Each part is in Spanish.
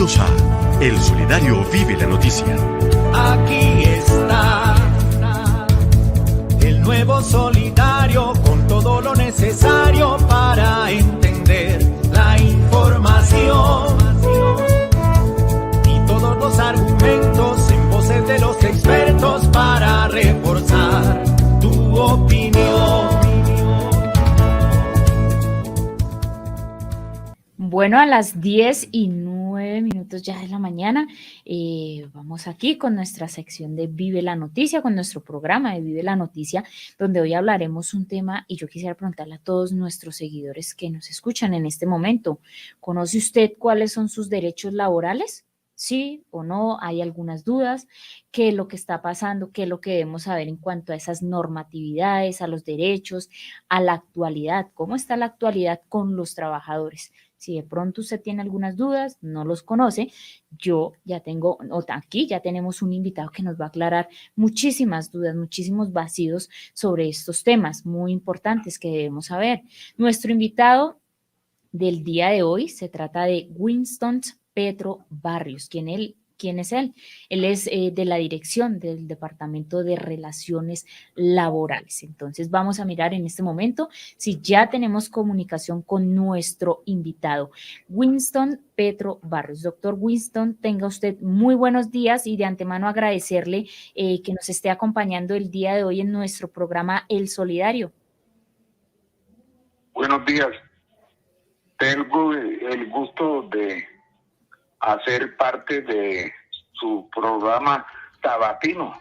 Bienvenidos a El Solidario Vive la Noticia. Aquí está el nuevo Solidario con todo lo necesario para entender la información y todos los argumentos en voces de los expertos para reforzar tu opinión. Bueno, a las 10:09 ya de la mañana, vamos aquí con nuestra sección de Vive la Noticia, con nuestro programa de Vive la Noticia, donde hoy hablaremos un tema y yo quisiera preguntarle a todos nuestros seguidores que nos escuchan en este momento, ¿conoce usted cuáles son sus derechos laborales? ¿Sí o no? ¿Hay algunas dudas? ¿Qué es lo que está pasando? ¿Qué es lo que debemos saber en cuanto a esas normatividades, a los derechos, a la actualidad? ¿Cómo está la actualidad con los trabajadores? Si de pronto usted tiene algunas dudas, no los conoce, yo ya tengo, aquí ya tenemos un invitado que nos va a aclarar muchísimas dudas, muchísimos vacíos sobre estos temas muy importantes que debemos saber. Nuestro invitado del día de hoy se trata de Winston Petro Barrios. ¿Quién es él? Él es de la dirección del Departamento de Relaciones Laborales. Entonces vamos a mirar en este momento si ya tenemos comunicación con nuestro invitado, Winston Petro Barrios. Doctor Winston, tenga usted muy buenos días y de antemano agradecerle que nos esté acompañando el día de hoy en nuestro programa El Solidario. Buenos días. Tengo el gusto de hacer parte de su programa sabatino.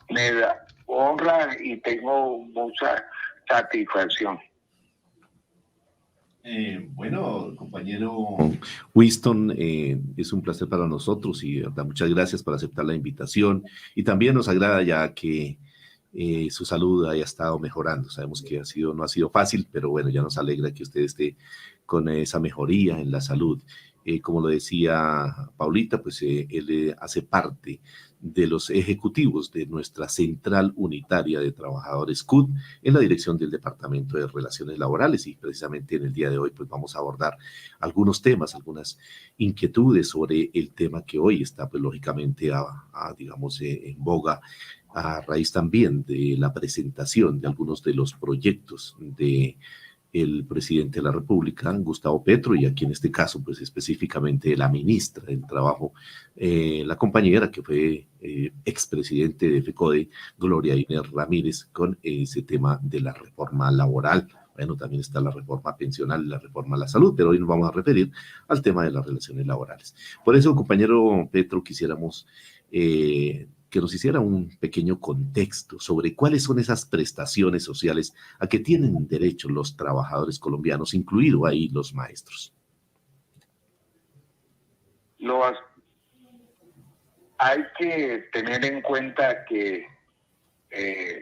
Me da honra y tengo mucha satisfacción. Bueno, compañero Winston, es un placer para nosotros y de verdad, muchas gracias por aceptar la invitación y también nos agrada ya que su salud haya estado mejorando. Sabemos que no ha sido fácil, pero bueno, ya nos alegra que usted esté con esa mejoría en la salud. Como lo decía Paulita, pues él hace parte de los ejecutivos de nuestra Central Unitaria de Trabajadores CUT en la dirección del Departamento de Relaciones Laborales y precisamente en el día de hoy pues vamos a abordar algunos temas, algunas inquietudes sobre el tema que hoy está pues lógicamente digamos en boga a raíz también de la presentación de algunos de los proyectos de el presidente de la República, Gustavo Petro, y aquí en este caso, pues específicamente la ministra del Trabajo, la compañera que fue expresidente de FECODE, Gloria Inés Ramírez, con ese tema de la reforma laboral. Bueno, también está la reforma pensional y la reforma a la salud, pero hoy nos vamos a referir al tema de las relaciones laborales. Por eso, compañero Petro, quisiéramos que nos hiciera un pequeño contexto sobre cuáles son esas prestaciones sociales a que tienen derecho los trabajadores colombianos, incluido ahí los maestros. Hay que tener en cuenta que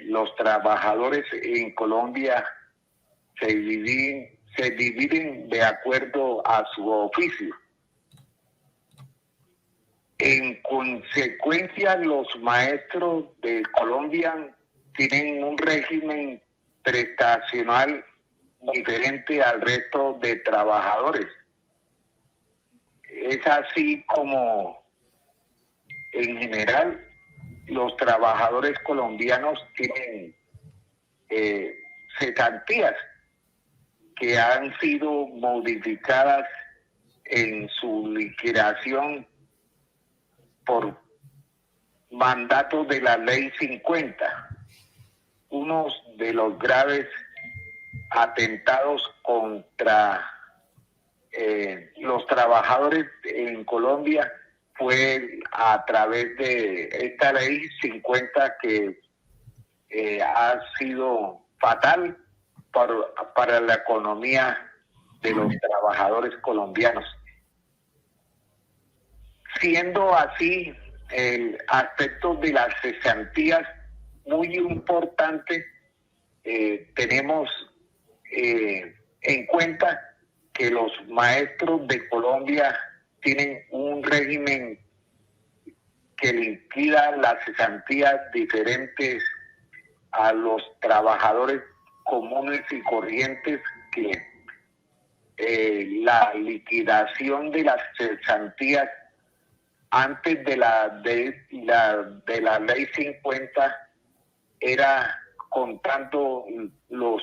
los trabajadores en Colombia se dividen de acuerdo a su oficio. En consecuencia, los maestros de Colombia tienen un régimen prestacional diferente al resto de trabajadores. Es así como, en general, los trabajadores colombianos tienen cesantías que han sido modificadas en su liquidación por mandato de la Ley 50, uno de los graves atentados contra los trabajadores en Colombia fue a través de esta Ley 50 que ha sido fatal para la economía de los trabajadores colombianos. Siendo así, el aspecto de las cesantías muy importante, tenemos en cuenta que los maestros de Colombia tienen un régimen que liquida las cesantías diferentes a los trabajadores comunes y corrientes, que la liquidación de las cesantías antes de la ley 50 era contando los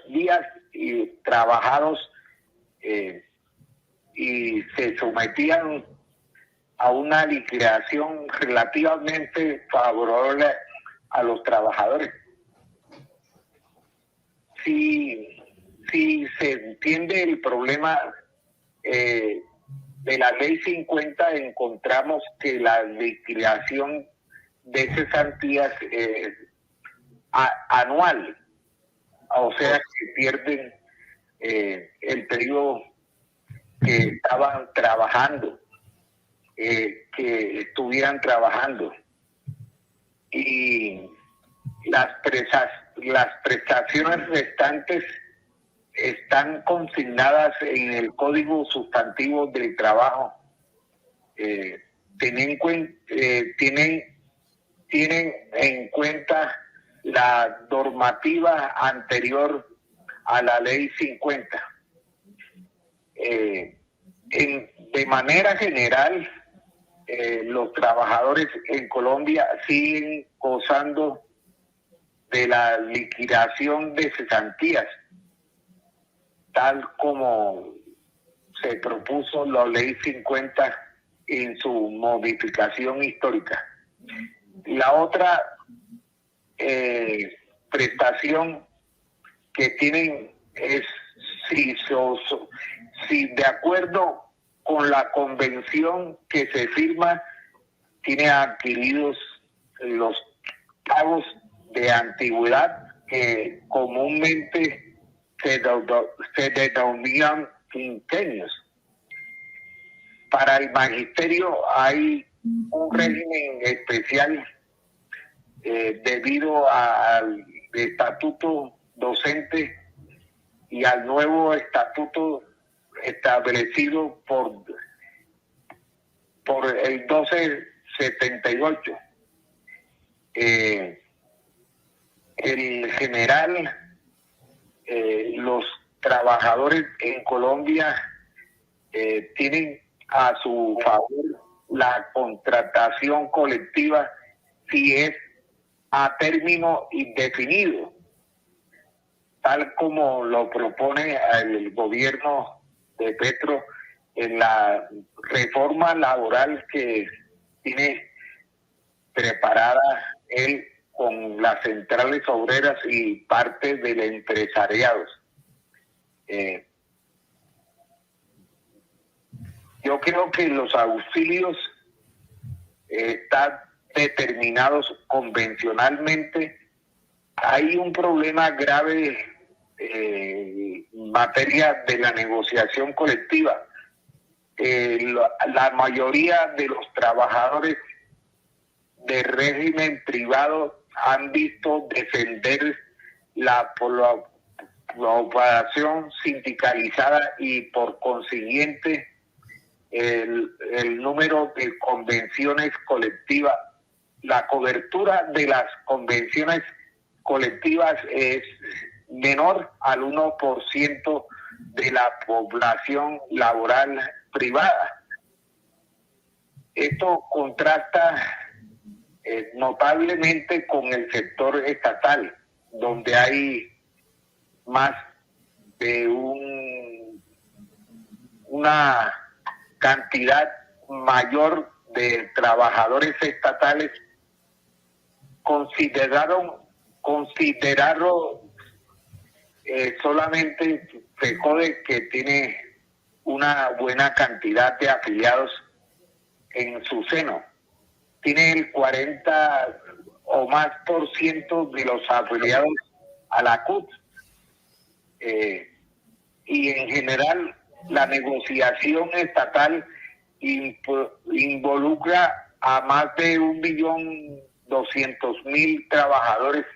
días trabajados y se sometían a una liquidación relativamente favorable a los trabajadores. Si se entiende el problema de la ley 50, encontramos que la liquidación de cesantías anual, o sea que pierden el periodo que estaban trabajando, que estuvieran trabajando, y las prestaciones restantes están consignadas en el Código Sustantivo del Trabajo. Tienen en cuenta la normativa anterior a la ley 50. De manera general, los trabajadores en Colombia siguen gozando de la liquidación de cesantías, tal como se propuso la ley 50 en su modificación histórica. La otra prestación que tienen es si de acuerdo con la convención que se firma, tiene adquiridos los pagos de antigüedad que comúnmente se denominan quinquenios. Para el magisterio hay un régimen especial debido al estatuto docente y al nuevo estatuto establecido por el 1278. En general, los trabajadores en Colombia tienen a su favor la contratación colectiva si es a término indefinido, tal como lo propone el gobierno de Petro en la reforma laboral que tiene preparada él con las centrales obreras y parte del empresariado. Yo creo que los auxilios están determinados convencionalmente. Hay un problema grave en materia de la negociación colectiva. La mayoría de los trabajadores de régimen privado han visto defender la operación sindicalizada y por consiguiente el número de convenciones colectivas. La cobertura de las convenciones colectivas es menor al 1% de la población laboral privada. Esto contrasta notablemente con el sector estatal, donde hay más de una cantidad mayor de trabajadores estatales consideraron solamente FECODE, que tiene una buena cantidad de afiliados en su seno. Tiene el 40 o más por ciento de los afiliados a la CUT. Y en general la negociación estatal involucra a más de 1.200.000 trabajadores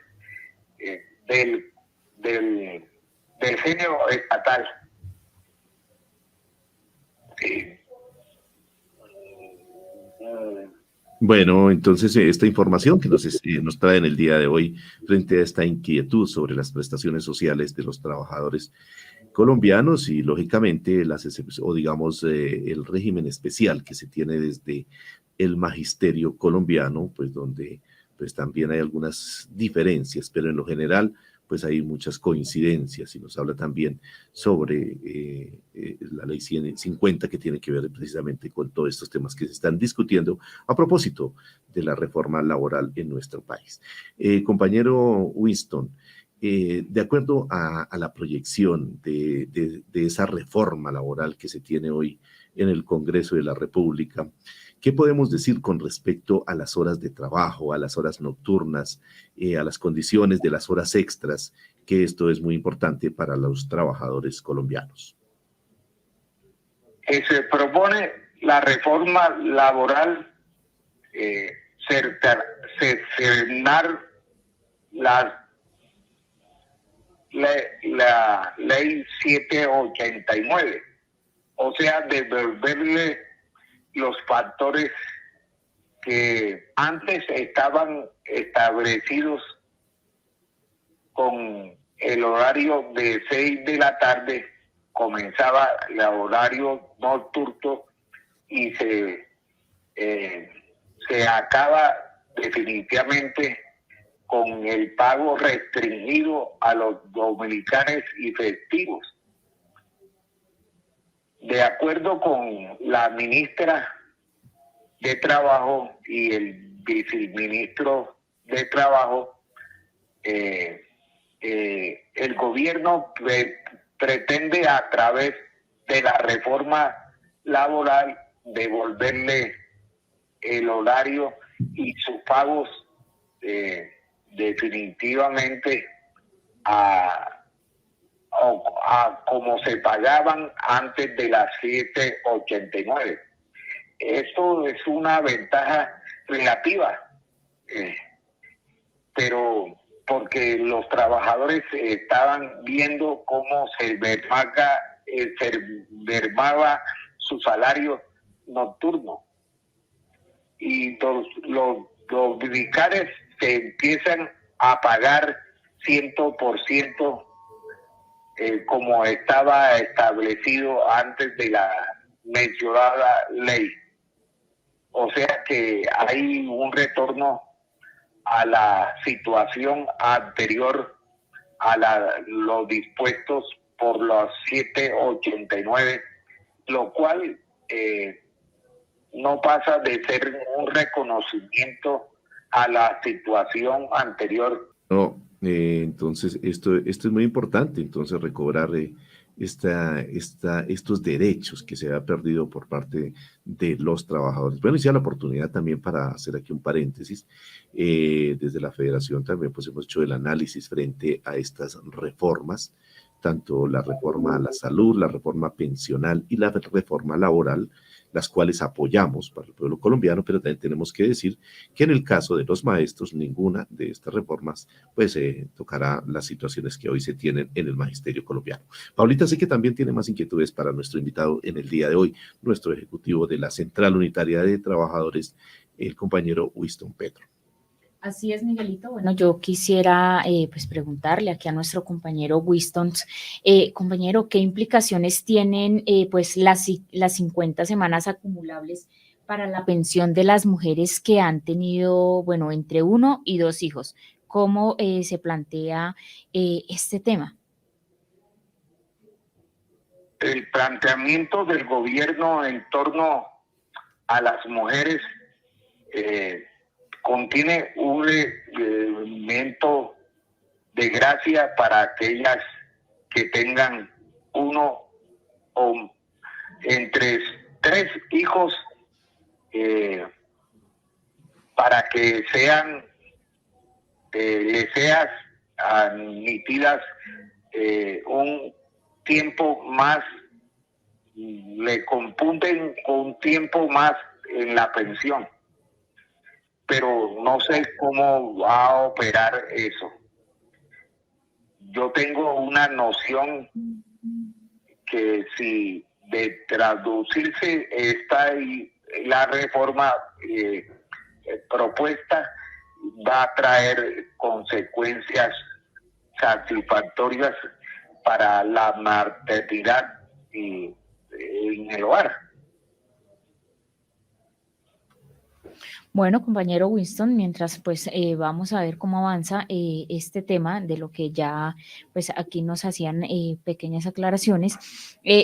del género estatal. Bueno, entonces esta información que nos trae en el día de hoy frente a esta inquietud sobre las prestaciones sociales de los trabajadores colombianos y lógicamente o digamos el régimen especial que se tiene desde el magisterio colombiano, pues donde pues también hay algunas diferencias, pero en lo general pues hay muchas coincidencias y nos habla también sobre la ley 150 que tiene que ver precisamente con todos estos temas que se están discutiendo a propósito de la reforma laboral en nuestro país. Compañero Winston, de acuerdo a la proyección de esa reforma laboral que se tiene hoy en el Congreso de la República, ¿qué podemos decir con respecto a las horas de trabajo, a las horas nocturnas, a las condiciones de las horas extras, que esto es muy importante para los trabajadores colombianos? Se propone la reforma laboral, cercenar la ley 789, o sea, devolverle los factores que antes estaban establecidos con el horario de 6 de la tarde, comenzaba el horario nocturno y se acaba definitivamente con el pago restringido a los dominicanos y festivos. De acuerdo con la ministra de Trabajo y el viceministro de Trabajo, el gobierno pretende a través de la reforma laboral devolverle el horario y sus pagos definitivamente a como se pagaban antes de las 789. Esto es una ventaja relativa, pero porque los trabajadores estaban viendo cómo se mermaba su salario nocturno y los dominicanos se empiezan a pagar 100% como estaba establecido antes de la mencionada ley. O sea que hay un retorno a la situación anterior a los dispuestos por los 789, lo cual no pasa de ser un reconocimiento a la situación anterior. No, entonces esto es muy importante, entonces recobrar estos derechos que se ha perdido por parte de los trabajadores. Bueno, y sea la oportunidad también para hacer aquí un paréntesis. Desde la Federación también pues hemos hecho el análisis frente a estas reformas, tanto la reforma a la salud, la reforma pensional y la reforma laboral, las cuales apoyamos para el pueblo colombiano, pero también tenemos que decir que en el caso de los maestros, ninguna de estas reformas pues tocará las situaciones que hoy se tienen en el magisterio colombiano. Paulita, sé que también tiene más inquietudes para nuestro invitado en el día de hoy, nuestro ejecutivo de la Central Unitaria de Trabajadores, el compañero Winston Petro. Así es, Miguelito. Bueno, yo quisiera pues preguntarle aquí a nuestro compañero Winston, compañero, ¿qué implicaciones tienen pues las 50 semanas acumulables para la pensión de las mujeres que han tenido, bueno, entre 1 y 2 hijos? ¿Cómo se plantea este tema? El planteamiento del gobierno en torno a las mujeres contiene un elemento de gracia para aquellas que tengan 1 o entre 3 hijos, para que les sean admitidas un tiempo más, le compunden un tiempo más en la pensión. Pero no sé cómo va a operar eso. Yo tengo una noción que si de traducirse la reforma propuesta, va a traer consecuencias satisfactorias para la maternidad y en el hogar. Bueno, compañero Winston, mientras pues vamos a ver cómo avanza este tema de lo que ya pues aquí nos hacían pequeñas aclaraciones,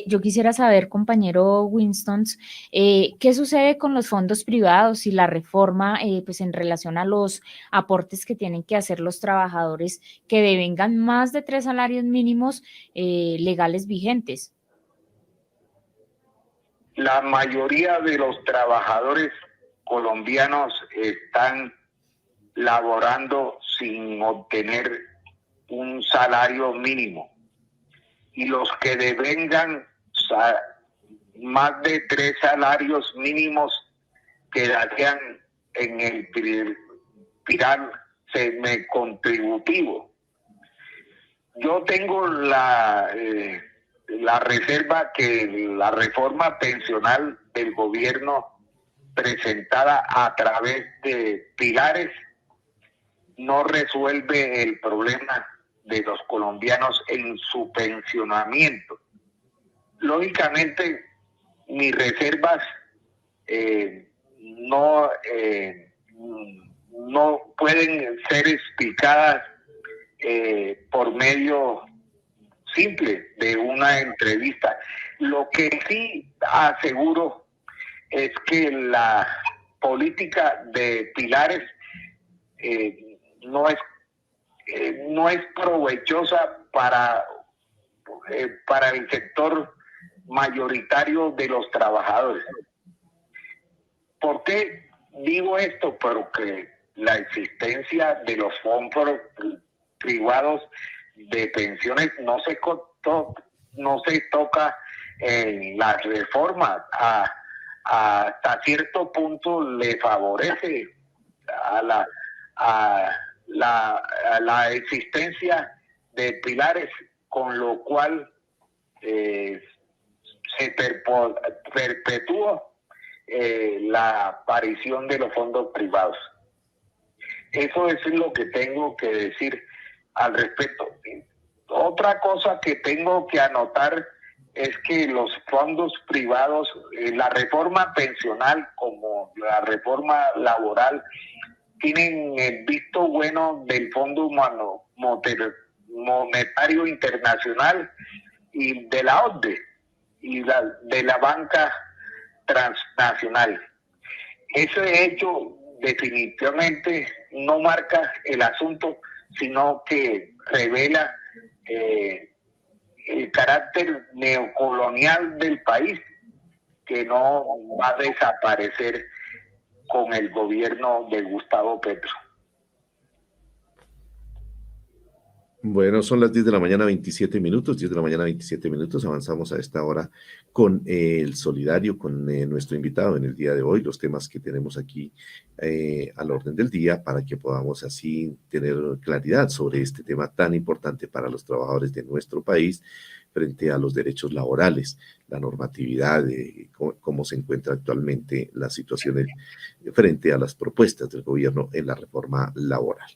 yo quisiera saber, compañero Winston, ¿qué sucede con los fondos privados y la reforma pues en relación a los aportes que tienen que hacer los trabajadores que devengan más de 3 salarios mínimos legales vigentes? La mayoría de los trabajadores colombianos están laborando sin obtener un salario mínimo, y los que devengan más de 3 salarios mínimos quedarían en el pilar semi-contributivo. Yo tengo la reserva que la reforma pensional del gobierno presentada a través de pilares no resuelve el problema de los colombianos en su pensionamiento. Lógicamente, mis reservas no pueden ser explicadas por medio simple de una entrevista. Lo que sí aseguro es que la política de pilares no es provechosa para el sector mayoritario de los trabajadores. ¿Por qué digo esto? Porque la existencia de los fondos privados de pensiones no se toca en la reforma. Hasta cierto punto le favorece a la existencia de pilares, con lo cual se perpetúa la aparición de los fondos privados. Eso es lo que tengo que decir al respecto. Otra cosa que tengo que anotar es que los fondos privados, la reforma pensional como la reforma laboral, tienen el visto bueno del Fondo Monetario Internacional y de la OCDE y de la banca transnacional. Ese hecho definitivamente no marca el asunto, sino que revela el carácter neocolonial del país, que no va a desaparecer con el gobierno de Gustavo Petro. Bueno, son las 10 de la mañana, 27 minutos, 10 de la mañana, 27 minutos. Avanzamos a esta hora con el solidario, con nuestro invitado en el día de hoy, los temas que tenemos aquí al orden del día, para que podamos así tener claridad sobre este tema tan importante para los trabajadores de nuestro país frente a los derechos laborales, la normatividad, cómo se encuentra actualmente la situación frente a las propuestas del gobierno en la reforma laboral.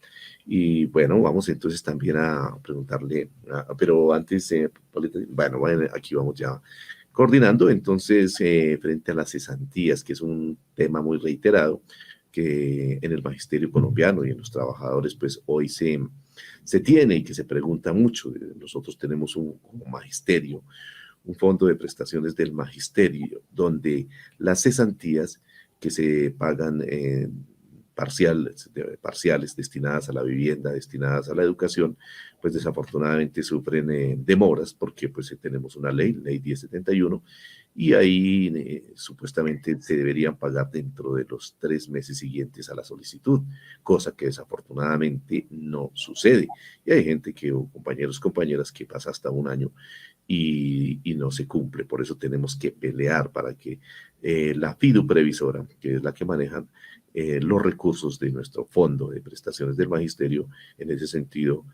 Y bueno, vamos entonces también a preguntarle, pero antes, bueno, aquí vamos ya coordinando, entonces, frente a las cesantías, que es un tema muy reiterado, que en el magisterio colombiano y en los trabajadores, pues hoy se tiene y que se pregunta mucho. Nosotros tenemos un magisterio, un fondo de prestaciones del magisterio, donde las cesantías que se pagan parciales destinadas a la vivienda, destinadas a la educación, pues desafortunadamente sufren demoras, porque pues tenemos una ley 1071, y ahí supuestamente se deberían pagar dentro de los 3 meses siguientes a la solicitud, cosa que desafortunadamente no sucede. Y hay gente o compañeras que pasa hasta un año y no se cumple. Por eso tenemos que pelear para que la FIDU previsora, que es la que maneja los recursos de nuestro fondo de prestaciones del magisterio, en ese sentido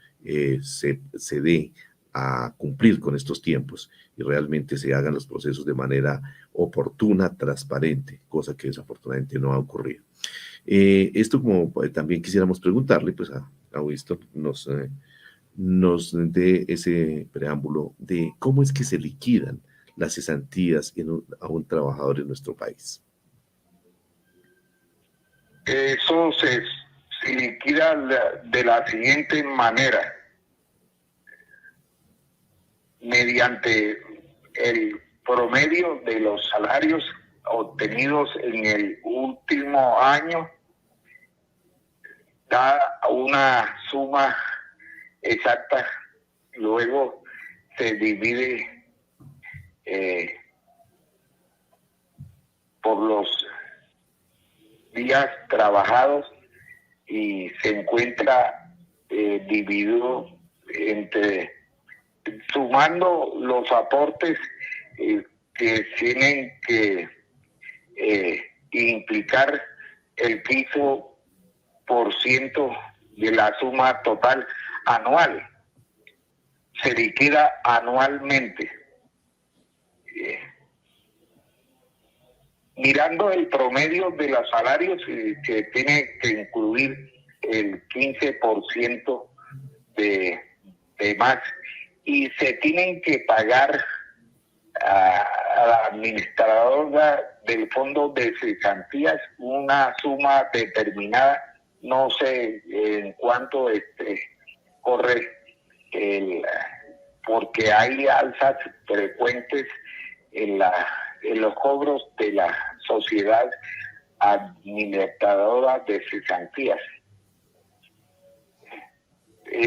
se dé a cumplir con estos tiempos y realmente se hagan los procesos de manera oportuna, transparente, cosa que desafortunadamente no ha ocurrido. Esto, como también quisiéramos preguntarle pues a Winston, nos nos dé ese preámbulo de cómo es que se liquidan las cesantías a un trabajador en nuestro país. Eso se liquida de la siguiente manera: mediante el promedio de los salarios obtenidos en el último año, da una suma exacta, luego se divide por los días trabajados y se encuentra dividido entre, sumando los aportes que tienen que implicar el 15% de la suma total anual. Se liquida anualmente. Mirando el promedio de los salarios, se tiene que incluir el 15% de más, y se tienen que pagar a la administradora del fondo de cesantías una suma determinada. No sé en cuánto corre porque hay alzas frecuentes en los cobros de la sociedad administradora de cesantías.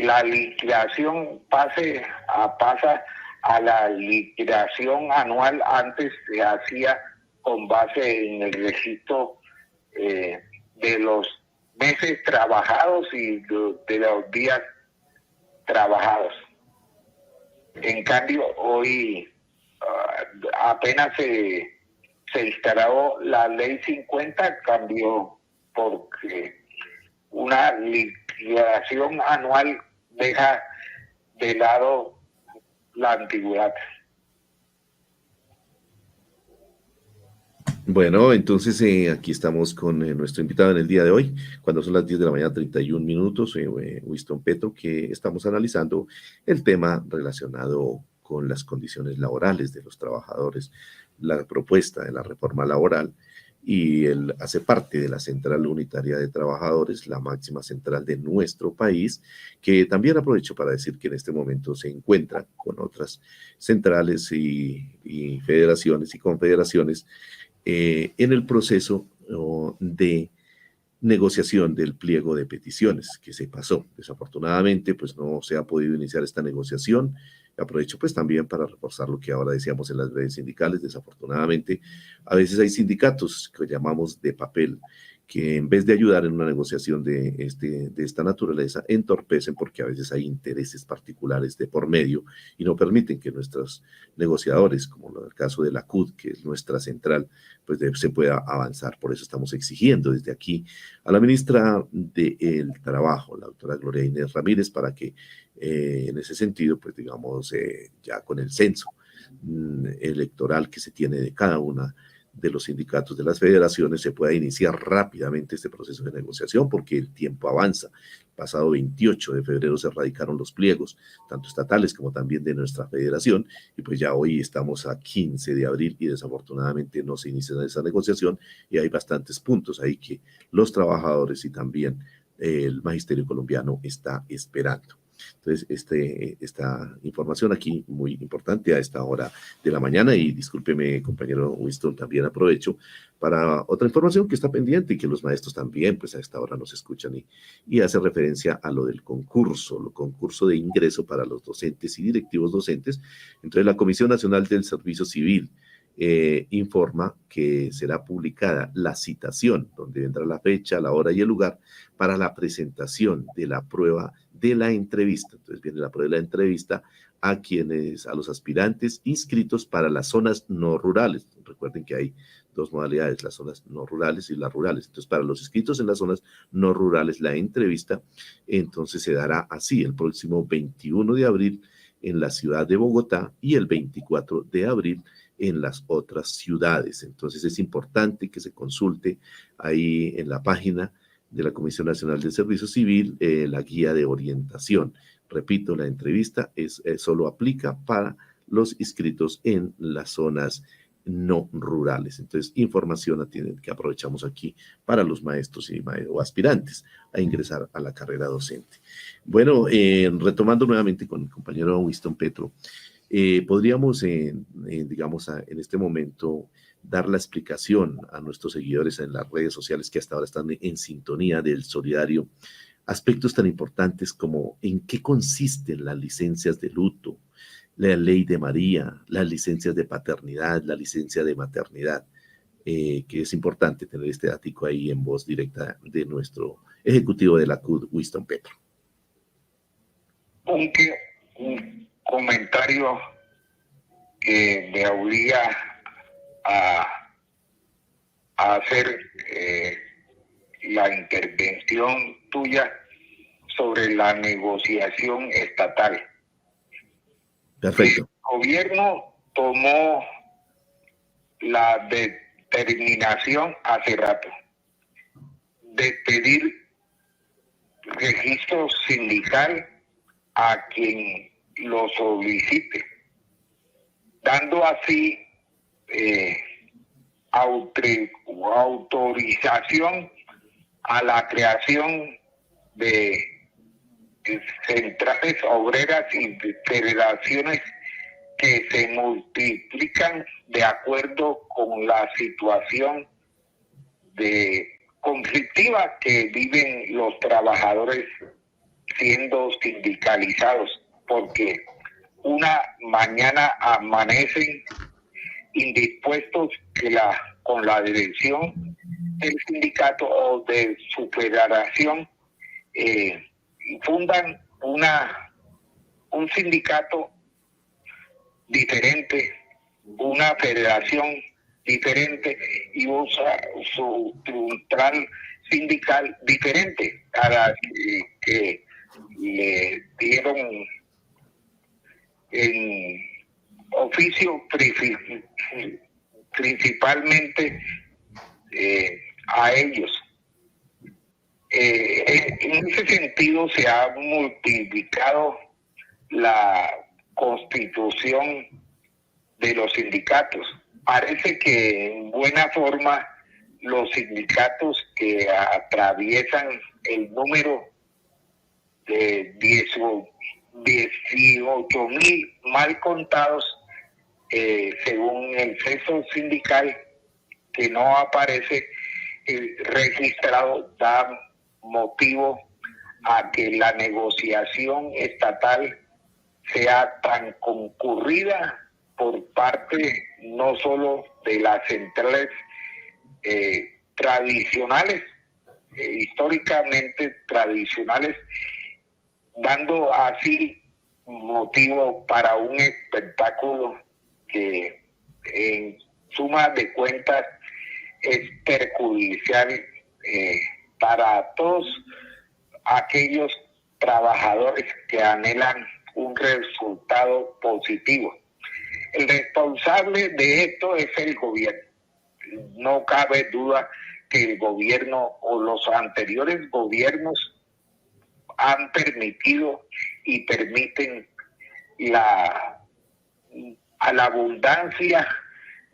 La liquidación pasa a la liquidación anual. Antes se hacía con base en el registro de los meses trabajados y de los días trabajados. En cambio, hoy apenas se instaló la ley 50, cambió, porque una liquidación anual deja de lado la antigüedad. Bueno, entonces aquí estamos con nuestro invitado en el día de hoy, cuando son las 10 de la mañana, 31 minutos, Winston Petro, que estamos analizando el tema relacionado con las condiciones laborales de los trabajadores, la propuesta de la reforma laboral, y él hace parte de la Central Unitaria de Trabajadores, la máxima central de nuestro país, que también aprovecho para decir que en este momento se encuentra con otras centrales y federaciones y confederaciones en el proceso de negociación del pliego de peticiones que se pasó. Desafortunadamente, pues no se ha podido iniciar esta negociación. Aprovecho pues también para reforzar lo que ahora decíamos en las redes sindicales. Desafortunadamente, a veces hay sindicatos que llamamos de papel, que en vez de ayudar en una negociación de esta naturaleza, entorpecen, porque a veces hay intereses particulares de por medio y no permiten que nuestros negociadores, como en el caso de la CUT, que es nuestra central, pues se pueda avanzar. Por eso estamos exigiendo desde aquí a la ministra del Trabajo, la doctora Gloria Inés Ramírez, para que en ese sentido, pues digamos, ya con el censo electoral que se tiene de cada una de los sindicatos de las federaciones, se pueda iniciar rápidamente este proceso de negociación, porque el tiempo avanza. El pasado 28 de febrero se radicaron los pliegos, tanto estatales como también de nuestra federación, y pues ya hoy estamos a 15 de abril y desafortunadamente no se inicia esa negociación, y hay bastantes puntos ahí que los trabajadores y también el magisterio colombiano está esperando. Entonces, esta información aquí muy importante a esta hora de la mañana, y discúlpeme, compañero Winston, también aprovecho para otra información que está pendiente y que los maestros también pues a esta hora nos escuchan, y hace referencia a lo del concurso de ingreso para los docentes y directivos docentes. Entonces, la Comisión Nacional del Servicio Civil informa que será publicada la citación, donde vendrá la fecha, la hora y el lugar para la presentación de la prueba de la entrevista. Entonces viene la prueba de la entrevista a los aspirantes inscritos para las zonas no rurales. Recuerden que hay dos modalidades, las zonas no rurales y las rurales. Entonces, para los inscritos en las zonas no rurales, la entrevista entonces se dará así: el próximo 21 de abril en la ciudad de Bogotá y el 24 de abril en las otras ciudades. Entonces es importante que se consulte ahí en la página de la Comisión Nacional de Servicio Civil la guía de orientación Repito, la entrevista solo aplica para los inscritos en las zonas no rurales. Entonces, información que aprovechamos aquí para los maestros o aspirantes a ingresar a la carrera docente. Bueno, retomando nuevamente con el compañero Winston Petro, podríamos, digamos, en este momento dar la explicación a nuestros seguidores en las redes sociales que hasta ahora están en sintonía del Solidario, aspectos tan importantes como en qué consisten las licencias de luto, la ley de María, las licencias de paternidad, la licencia de maternidad, que es importante tener este dato ahí en voz directa de nuestro ejecutivo de la CUD, Winston Petro. Un comentario que me obliga a hacer la intervención tuya sobre la negociación estatal. Perfecto. El gobierno tomó la determinación hace rato de pedir registro sindical a quien lo solicite, dando así autorización a la creación de centrales obreras y federaciones que se multiplican de acuerdo con la situación conflictiva que viven los trabajadores siendo sindicalizados, porque una mañana amanecen indispuestos con la dirección del sindicato o de su federación, fundan un sindicato diferente, una federación diferente y usa su central sindical diferente a la que le dieron en oficio principalmente a ellos. En ese sentido se ha multiplicado la constitución de los sindicatos. Parece que en buena forma los sindicatos que atraviesan el número de 18,000 mal contados, según el censo sindical, que no aparece registrado, da motivo a que la negociación estatal sea tan concurrida por parte no solo de las centrales tradicionales, históricamente tradicionales, dando así motivo para un espectáculo que en suma de cuentas es perjudicial para todos aquellos trabajadores que anhelan un resultado positivo. El responsable de esto es el gobierno. No cabe duda que el gobierno o los anteriores gobiernos han permitido y permiten a la abundancia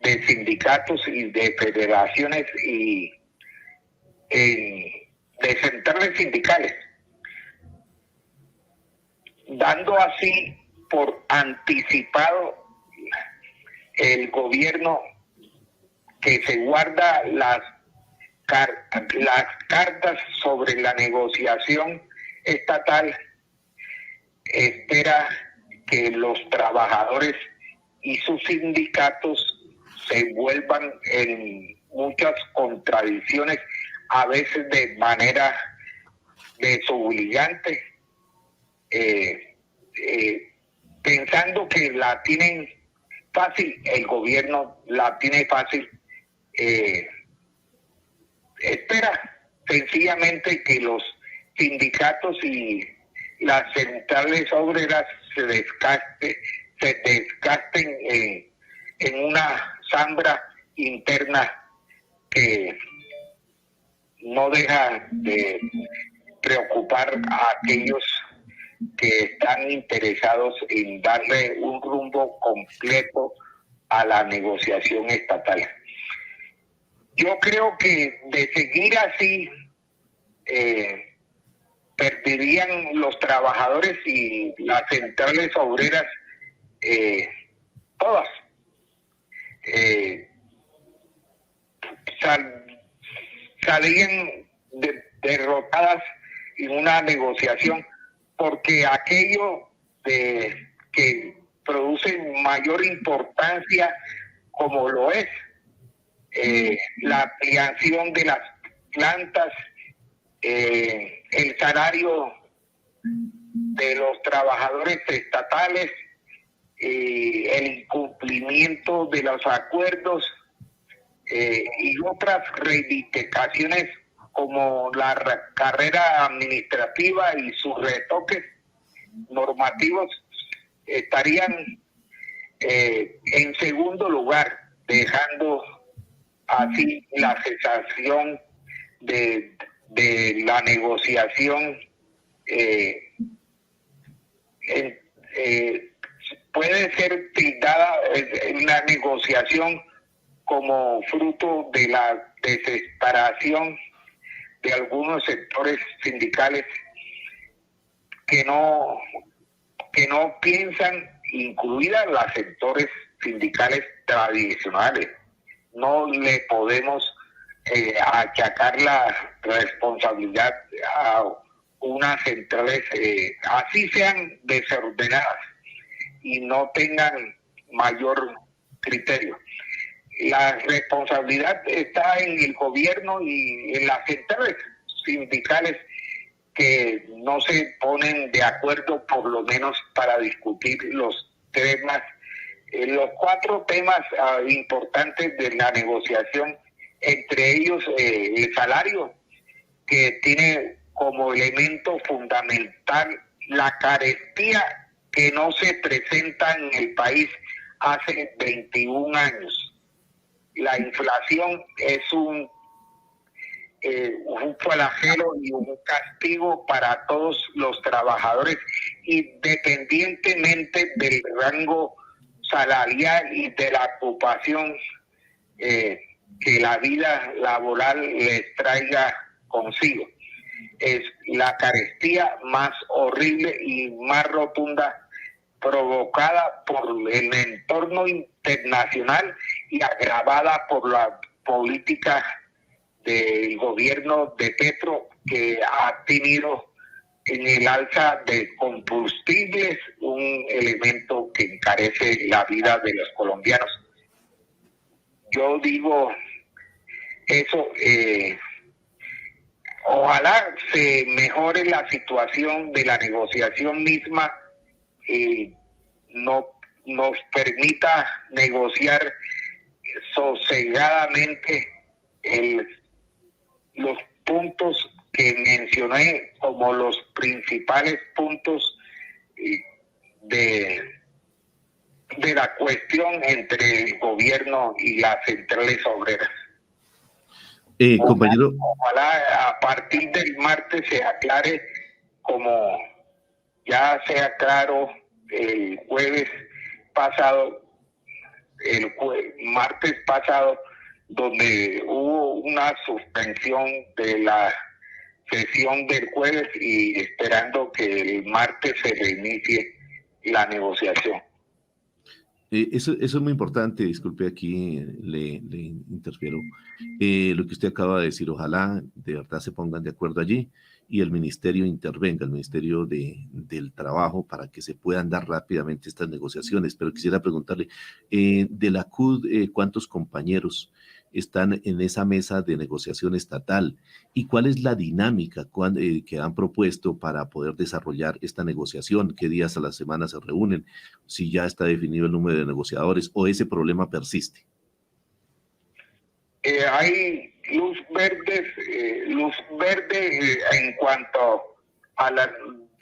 de sindicatos y de federaciones y de centrales sindicales, dando así por anticipado el gobierno que se guarda las cartas sobre la negociación estatal, espera que los trabajadores y sus sindicatos se vuelvan en muchas contradicciones, a veces de manera desobligante, pensando que la tienen fácil, el gobierno la tiene fácil, espera sencillamente que los sindicatos y las centrales obreras se desgasten en una zambra interna que no deja de preocupar a aquellos que están interesados en darle un rumbo completo a la negociación estatal. Yo creo que de seguir así, perderían los trabajadores y las centrales obreras, todas. Salían derrotadas en una negociación, porque aquello que produce mayor importancia, como lo es la ampliación de las plantas, el salario de los trabajadores estatales, el incumplimiento de los acuerdos, y otras reivindicaciones como la carrera administrativa y sus retoques normativos, estarían en segundo lugar, dejando así la cesación de la negociación. Puede ser tildada una negociación como fruto de la desesperación de algunos sectores sindicales que no piensan, incluidas las sectores sindicales tradicionales. No le podemos achacar la responsabilidad a unas centrales, así sean desordenadas y no tengan mayor criterio. La responsabilidad está en el gobierno y en las centrales sindicales, que no se ponen de acuerdo por lo menos para discutir los temas, los 4 temas importantes de la negociación, entre ellos el salario, que tiene como elemento fundamental la carestía que no se presenta en el país hace 21 años. La inflación es un flagelo y un castigo para todos los trabajadores, independientemente del rango salarial y de la ocupación que la vida laboral les traiga consigo. Es la carestía más horrible y más rotunda, provocada por el entorno internacional y agravada por la política del gobierno de Petro, que ha tenido en el alza de combustibles un elemento que encarece la vida de los colombianos. Yo digo eso, ojalá se mejore la situación de la negociación misma, nos permita negociar sosegadamente los puntos que mencioné como los principales puntos de la cuestión entre el gobierno y las centrales obreras. Compañero. Ojalá a partir del martes se aclare, como ya se aclaró el martes pasado, donde hubo una suspensión de la sesión del jueves, y esperando que el martes se reinicie la negociación. Eso es muy importante, disculpe, aquí le interfiero. Lo que usted acaba de decir, ojalá de verdad se pongan de acuerdo allí y el ministerio intervenga, el Ministerio del Trabajo, para que se puedan dar rápidamente estas negociaciones. Pero quisiera preguntarle, de la CUT, ¿cuántos compañeros están en esa mesa de negociación estatal? ¿Y cuál es la dinámica que han propuesto para poder desarrollar esta negociación? ¿Qué días a la semana se reúnen? ¿Si ya está definido el número de negociadores o ese problema persiste? Hay luz verde en cuanto a los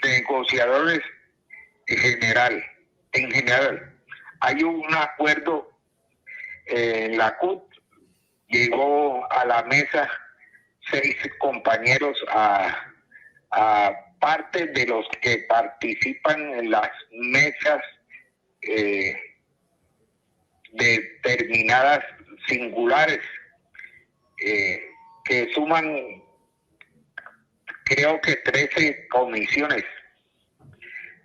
negociadores en general. Hay un acuerdo, la CUT llegó a la mesa 6 compañeros a parte de los que participan en las mesas determinadas singulares, que suman, creo que 13 comisiones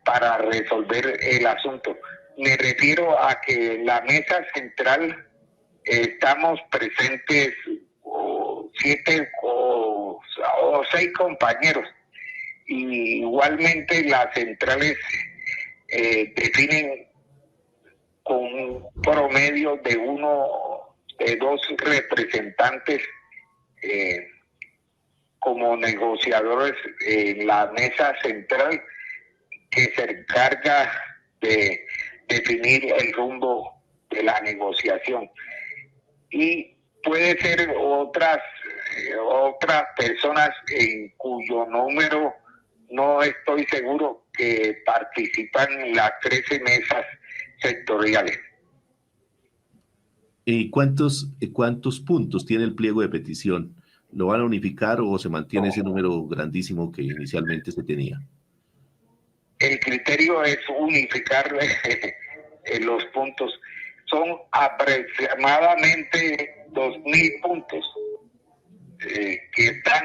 para resolver el asunto. Me refiero a que la mesa central estamos presentes 7 o 6 compañeros, y igualmente las centrales definen con un promedio de 2 representantes como negociadores en la mesa central, que se encarga de definir el rumbo de la negociación. Y puede ser otras personas en cuyo número no estoy seguro, que participan en las 13 mesas sectoriales. ¿Y cuántos puntos tiene el pliego de petición? ¿Lo van a unificar o se mantiene ese número grandísimo que inicialmente se tenía? El criterio es unificar los puntos. Son aproximadamente 2.000 puntos que están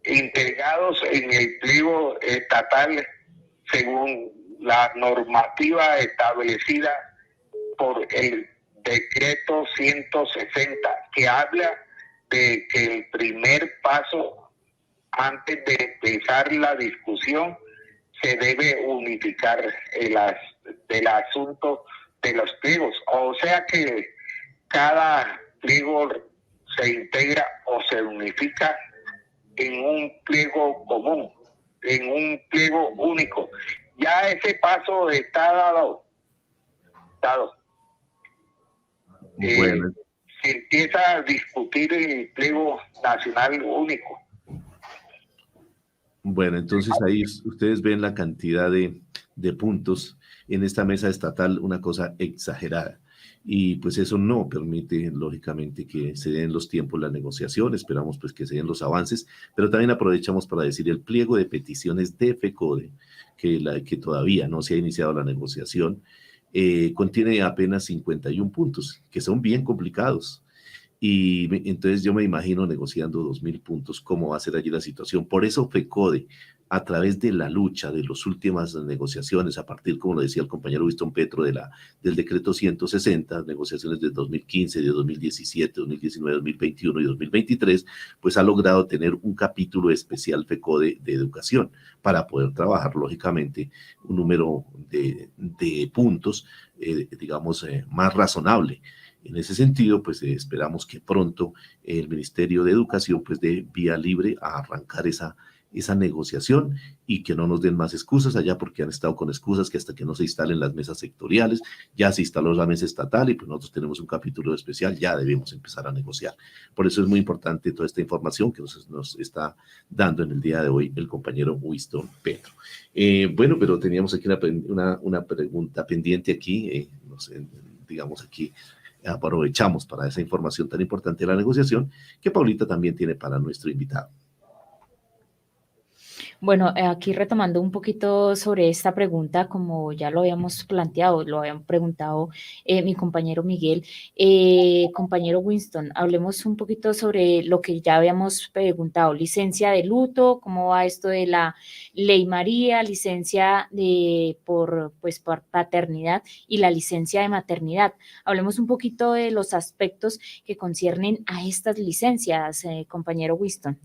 integrados en el pliego estatal según la normativa establecida por el decreto 160, que habla de que el primer paso antes de empezar la discusión se debe unificar del asunto de los pliegos. O sea que cada pliego se integra o se unifica en un pliego común, en un pliego único. Ya ese paso está dado. Bueno. Se empieza a discutir el pliego nacional único. Bueno, entonces ahí ustedes ven la cantidad de puntos en esta mesa estatal, una cosa exagerada. Y pues eso no permite, lógicamente, que se den los tiempos la negociación. Esperamos pues que se den los avances, pero también aprovechamos para decir el pliego de peticiones de FECODE, que todavía no se ha iniciado la negociación, contiene apenas 51 puntos, que son bien complicados. Y entonces yo me imagino negociando 2.000 puntos, cómo va a ser allí la situación. Por eso FECODE, a través de la lucha de las últimas negociaciones, a partir, como lo decía el compañero Winston Petro, del decreto 160, negociaciones de 2015, de 2017, 2019, 2021 y 2023, pues ha logrado tener un capítulo especial FECODE de educación para poder trabajar, lógicamente, un número de puntos, digamos, más razonable. En ese sentido, pues esperamos que pronto el Ministerio de Educación pues dé vía libre a arrancar esa negociación y que no nos den más excusas allá, porque han estado con excusas que hasta que no se instalen las mesas sectoriales, ya se instaló la mesa estatal y pues nosotros tenemos un capítulo especial, ya debemos empezar a negociar. Por eso es muy importante toda esta información que nos está dando en el día de hoy el compañero Winston Petro. Bueno, pero teníamos aquí una pregunta pendiente aquí, digamos aquí, aprovechamos para esa información tan importante de la negociación que Paulita también tiene para nuestro invitado. Bueno, aquí retomando un poquito sobre esta pregunta, como ya lo habíamos planteado, lo habían preguntado mi compañero Miguel, compañero Winston, hablemos un poquito sobre lo que ya habíamos preguntado, licencia de luto, cómo va esto de la Ley María, licencia por paternidad y la licencia de maternidad. Hablemos un poquito de los aspectos que conciernen a estas licencias, compañero Winston.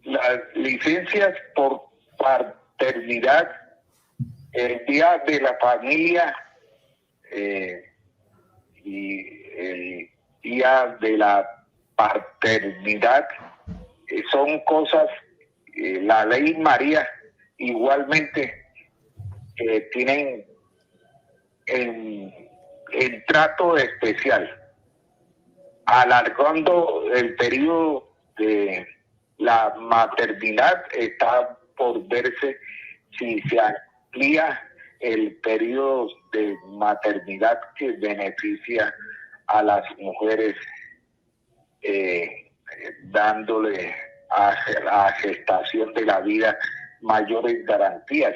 Las licencias por paternidad, el Día de la Familia y el Día de la Paternidad son cosas, la Ley María igualmente tienen el trato especial, alargando el periodo de la maternidad. Está por verse si se amplía el periodo de maternidad que beneficia a las mujeres, dándole a gestación de la vida mayores garantías.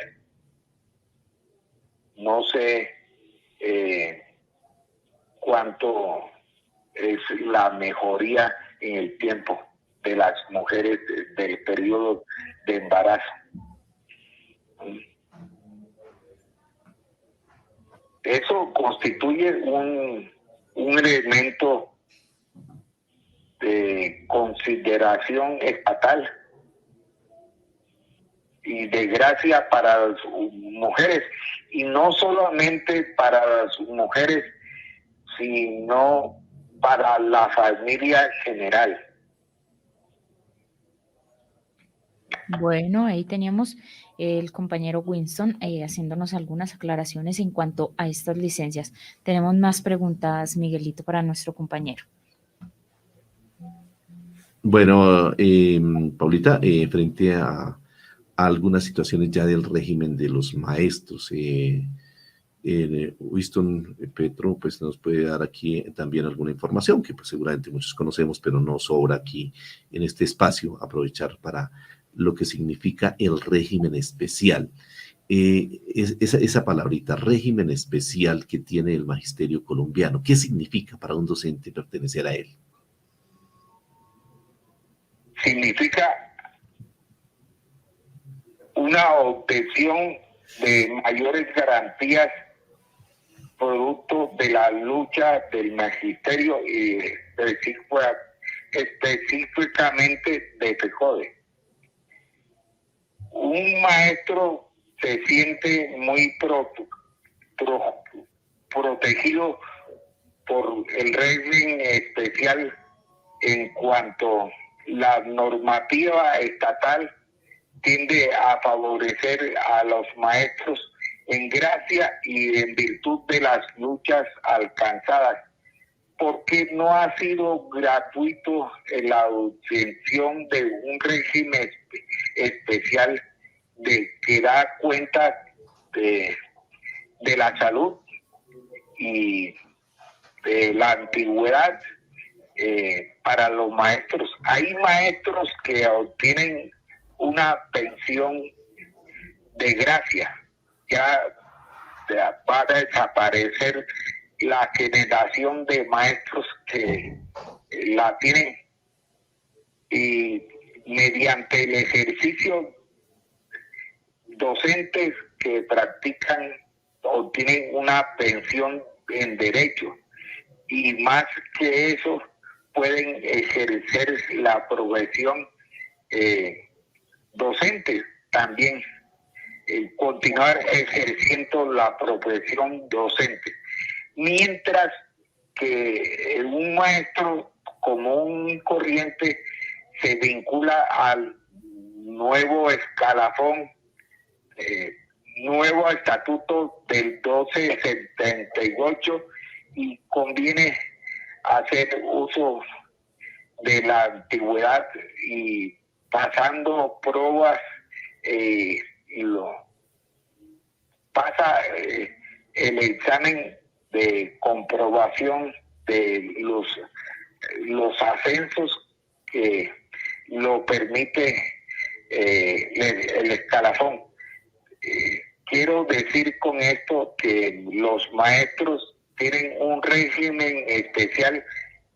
No sé cuánto es la mejoría en el tiempo de las mujeres del periodo de embarazo. Eso constituye un elemento de consideración estatal y de gracia para las mujeres, y no solamente para las mujeres, sino para la familia en general. Bueno, ahí teníamos el compañero Winston haciéndonos algunas aclaraciones en cuanto a estas licencias. Tenemos más preguntas, Miguelito, para nuestro compañero. Bueno, Paulita, frente a algunas situaciones ya del régimen de los maestros, Winston Petro pues nos puede dar aquí también alguna información que pues seguramente muchos conocemos, pero no sobra aquí en este espacio aprovechar para lo que significa el régimen especial. Esa palabrita, régimen especial que tiene el magisterio colombiano, ¿qué significa para un docente pertenecer a él? Significa una obtención de mayores garantías producto de la lucha del magisterio y específicamente de FECODE. Un maestro se siente muy protegido por el régimen especial en cuanto la normativa estatal tiende a favorecer a los maestros en gracia y en virtud de las luchas alcanzadas, porque no ha sido gratuito la obtención de un régimen especial que da cuenta de la salud y de la antigüedad para los maestros. Hay maestros que obtienen una pensión de gracia. Ya va a desaparecer la generación de maestros que la tienen, y mediante el ejercicio docentes que practican obtienen una pensión en derecho, y más que eso pueden ejercer la profesión docente también, continuar ejerciendo la profesión docente, mientras que un maestro común y corriente se vincula al nuevo escalafón, nuevo estatuto del 1278, y conviene hacer uso de la antigüedad y pasando pruebas pasa el examen de comprobación de los ascensos que lo permite el escalafón. Quiero decir con esto que los maestros tienen un régimen especial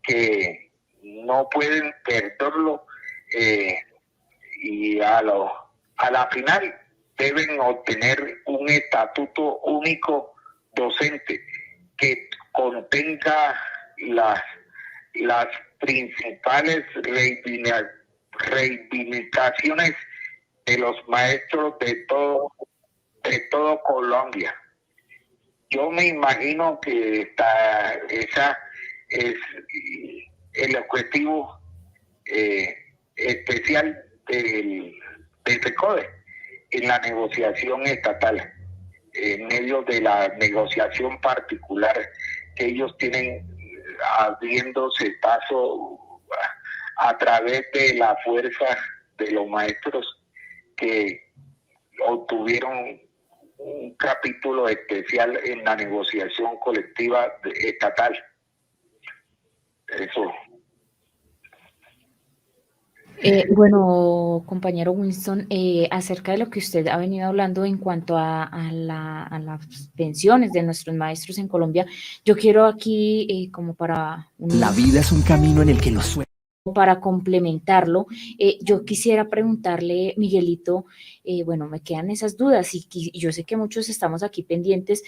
que no pueden perderlo, y a la final deben obtener un estatuto único docente que contenga las principales reivindicaciones de los maestros de todo Colombia. Yo me imagino que esa es el objetivo especial del FECODE en la negociación estatal, en medio de la negociación particular que ellos tienen abriéndose paso a través de la fuerza de los maestros que obtuvieron un capítulo especial en la negociación colectiva estatal. Eso. Bueno, compañero Winston, acerca de lo que usted ha venido hablando en cuanto a las pensiones de nuestros maestros en Colombia, yo quiero aquí, como para La vida es un camino en el que los sueños. para complementarlo, yo quisiera preguntarle, Miguelito, bueno, me quedan esas dudas y yo sé que muchos estamos aquí pendientes.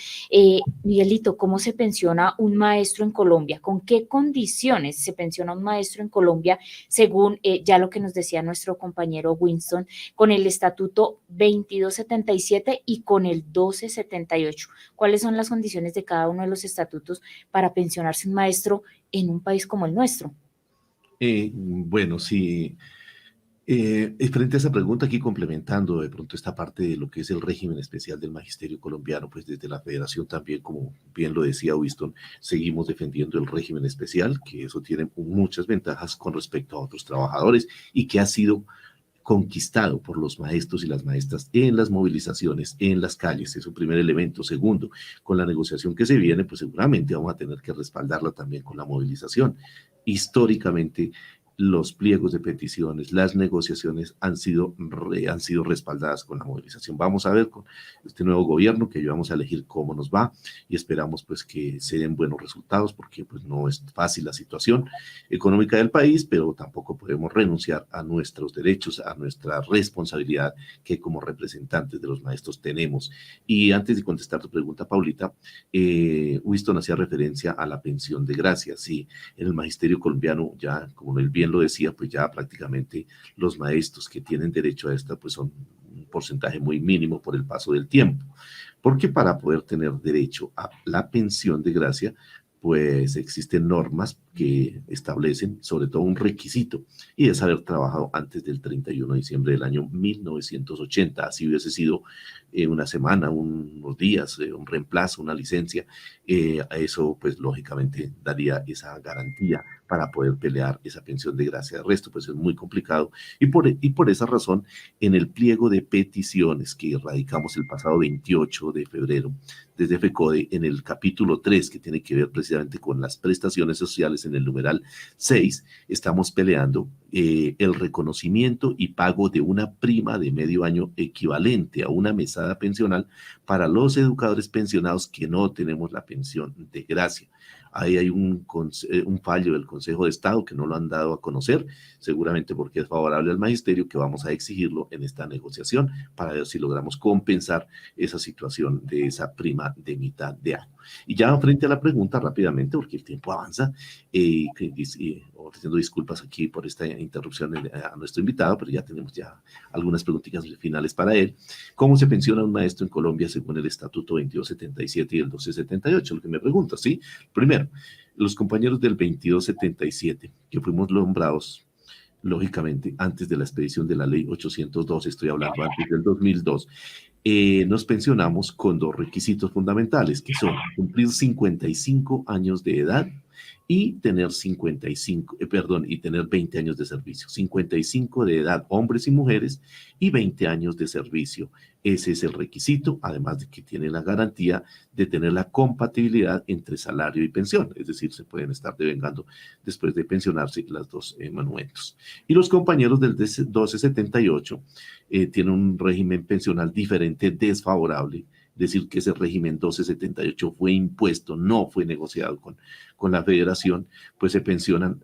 Miguelito, ¿cómo se pensiona un maestro en Colombia? ¿Con qué condiciones se pensiona un maestro en Colombia según ya lo que nos decía nuestro compañero Winston, con el estatuto 2277 y con el 1278? ¿Cuáles son las condiciones de cada uno de los estatutos para pensionarse un maestro en un país como el nuestro? Bueno, sí. Frente a esa pregunta, aquí complementando de pronto esta parte de lo que es el régimen especial del magisterio colombiano, pues desde la federación también, como bien lo decía Winston, seguimos defendiendo el régimen especial, que eso tiene muchas ventajas con respecto a otros trabajadores y que ha sido conquistado por los maestros y las maestras en las movilizaciones, en las calles. Es un primer elemento. Segundo, con la negociación que se viene, pues seguramente vamos a tener que respaldarla también con la movilización. Históricamente, los pliegos de peticiones, las negociaciones han sido respaldadas con la movilización. Vamos a ver con este nuevo gobierno que vamos a elegir cómo nos va y esperamos pues que se den buenos resultados porque pues no es fácil la situación económica del país, pero tampoco podemos renunciar a nuestros derechos, a nuestra responsabilidad que como representantes de los maestros tenemos. Y antes de contestar tu pregunta, Paulita, Winston hacía referencia a la pensión de gracia. Sí, en el magisterio colombiano ya, como él bien lo decía, pues ya prácticamente los maestros que tienen derecho a esta, pues son un porcentaje muy mínimo por el paso del tiempo. Porque para poder tener derecho a la pensión de gracia, pues existen normas que establecen sobre todo un requisito y es haber trabajado antes del 31 de diciembre del año 1980. Así hubiese sido una semana, unos días, un reemplazo, una licencia. Eso pues lógicamente daría esa garantía para poder pelear esa pensión de gracia. El resto pues es muy complicado y por esa razón en el pliego de peticiones que radicamos el pasado 28 de febrero desde FECODE en el capítulo 3 que tiene que ver precisamente con las prestaciones sociales en el numeral 6, estamos peleando el reconocimiento y pago de una prima de medio año equivalente a una mesada pensional para los educadores pensionados que no tenemos la pensión de gracia. Ahí hay un fallo del Consejo de Estado que no lo han dado a conocer, seguramente porque es favorable al magisterio, que vamos a exigirlo en esta negociación para ver si logramos compensar esa situación de esa prima de mitad de año. Y ya frente a la pregunta rápidamente, porque el tiempo avanza, ofreciendo disculpas aquí por esta interrupción a nuestro invitado, pero ya tenemos ya algunas preguntitas finales para él. ¿Cómo se pensiona un maestro en Colombia según el Estatuto 2277 y el 1278? Lo que me pregunta, ¿sí? Primero, los compañeros del 2277, que fuimos nombrados lógicamente antes de la expedición de la ley 802, estoy hablando antes del 2002, nos pensionamos con dos requisitos fundamentales, que son cumplir 55 años de edad y tener y tener 20 años de servicio. 55 de edad, hombres y mujeres, y 20 años de servicio. Ese es el requisito, además de que tiene la garantía de tener la compatibilidad entre salario y pensión, es decir, se pueden estar devengando después de pensionarse las dos monumentos. Y los compañeros del 1278 tienen un régimen pensional diferente, desfavorable, decir que ese régimen 1278 fue impuesto, no fue negociado con la federación, pues se pensionan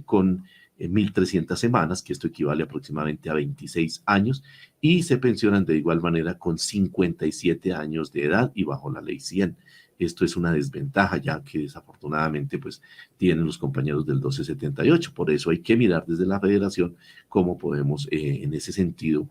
con 1.300 semanas, que esto equivale aproximadamente a 26 años, y se pensionan de igual manera con 57 años de edad y bajo la ley 100. Esto es una desventaja ya que desafortunadamente pues tienen los compañeros del 1278. Por eso hay que mirar desde la federación cómo podemos en ese sentido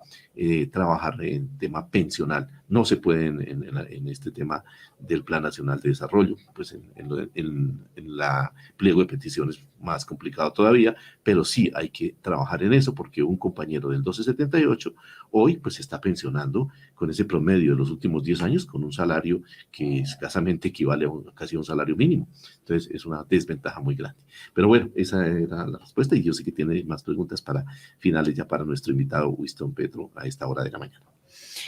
trabajar en tema pensional. No se puede en este tema del Plan Nacional de Desarrollo, pues en la pliego de peticiones más complicado todavía, pero sí hay que trabajar en eso porque un compañero del 1278 hoy pues se está pensionando con ese promedio de los últimos 10 años con un salario que escasamente equivale a casi un salario mínimo. Entonces es una desventaja muy grande. Pero bueno, esa era la respuesta y yo sé que tiene más preguntas para finales ya para nuestro invitado Winston Petro a esta hora de la mañana.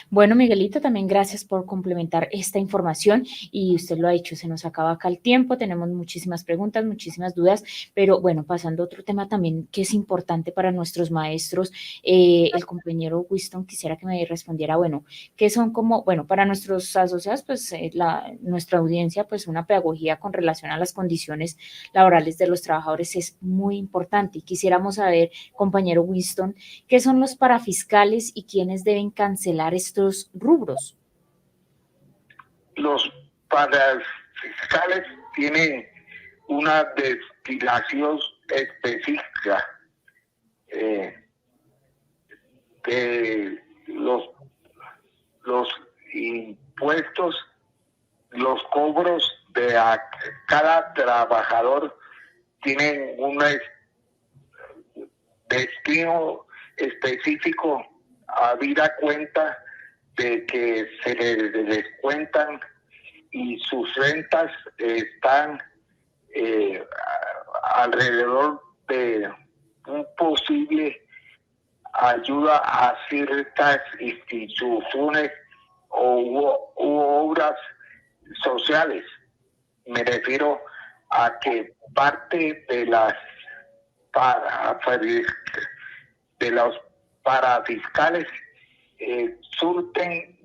Bueno, Miguelito, también gracias por complementar esta información y usted lo ha dicho, se nos acaba acá el tiempo, tenemos muchísimas preguntas, muchísimas dudas, pero bueno, pasando a otro tema también que es importante para nuestros maestros, el compañero Winston quisiera que me respondiera, bueno, ¿qué son como, bueno, para nuestros asociados, pues nuestra audiencia, pues una pedagogía con relación a las condiciones laborales de los trabajadores es muy importante y quisiéramos saber, compañero Winston, ¿qué son los parafiscales y quiénes deben cancelar estos rubros? Los parafiscales tienen una destinación específica de los impuestos, los cobros de cada trabajador tienen un destino específico, habida cuenta de que se les descuentan y sus rentas están alrededor de un posible ayuda a ciertas instituciones u obras sociales. Me refiero a que parte de los parafiscales surten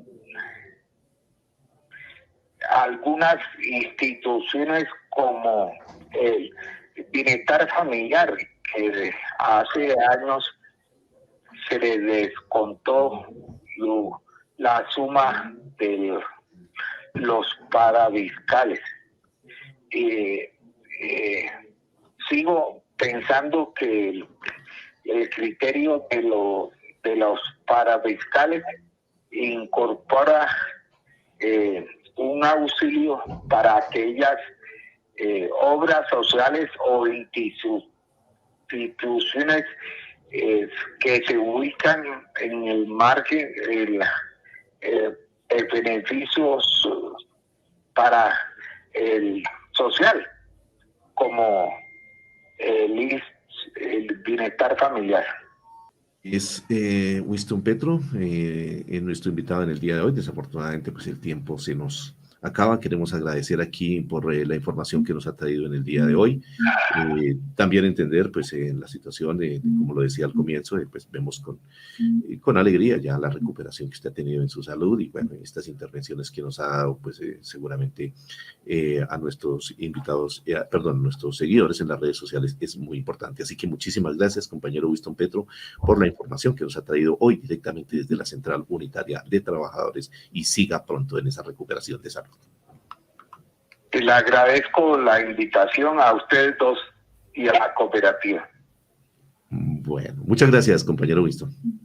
algunas instituciones como el bienestar familiar, que hace años se le descontó la suma de los parafiscales. Sigo pensando que el criterio de los parafiscales incorpora un auxilio para aquellas obras sociales o instituciones que se ubican en el margen el beneficio para el social, como el bienestar familiar. Es Winston Petro, nuestro invitado en el día de hoy. Desafortunadamente, pues el tiempo se nos acaba. Queremos agradecer aquí por la información que nos ha traído en el día de hoy. También entender, pues, la situación, como lo decía al comienzo, pues vemos con alegría ya la recuperación que usted ha tenido en su salud y, bueno, estas intervenciones que nos ha dado, pues, seguramente a nuestros invitados, nuestros seguidores en las redes sociales es muy importante. Así que muchísimas gracias, compañero Winston Petro, por la información que nos ha traído hoy directamente desde la Central Unitaria de Trabajadores y siga pronto en esa recuperación de salud. Le agradezco la invitación a ustedes dos y a la cooperativa. Bueno, muchas gracias, compañero Winston.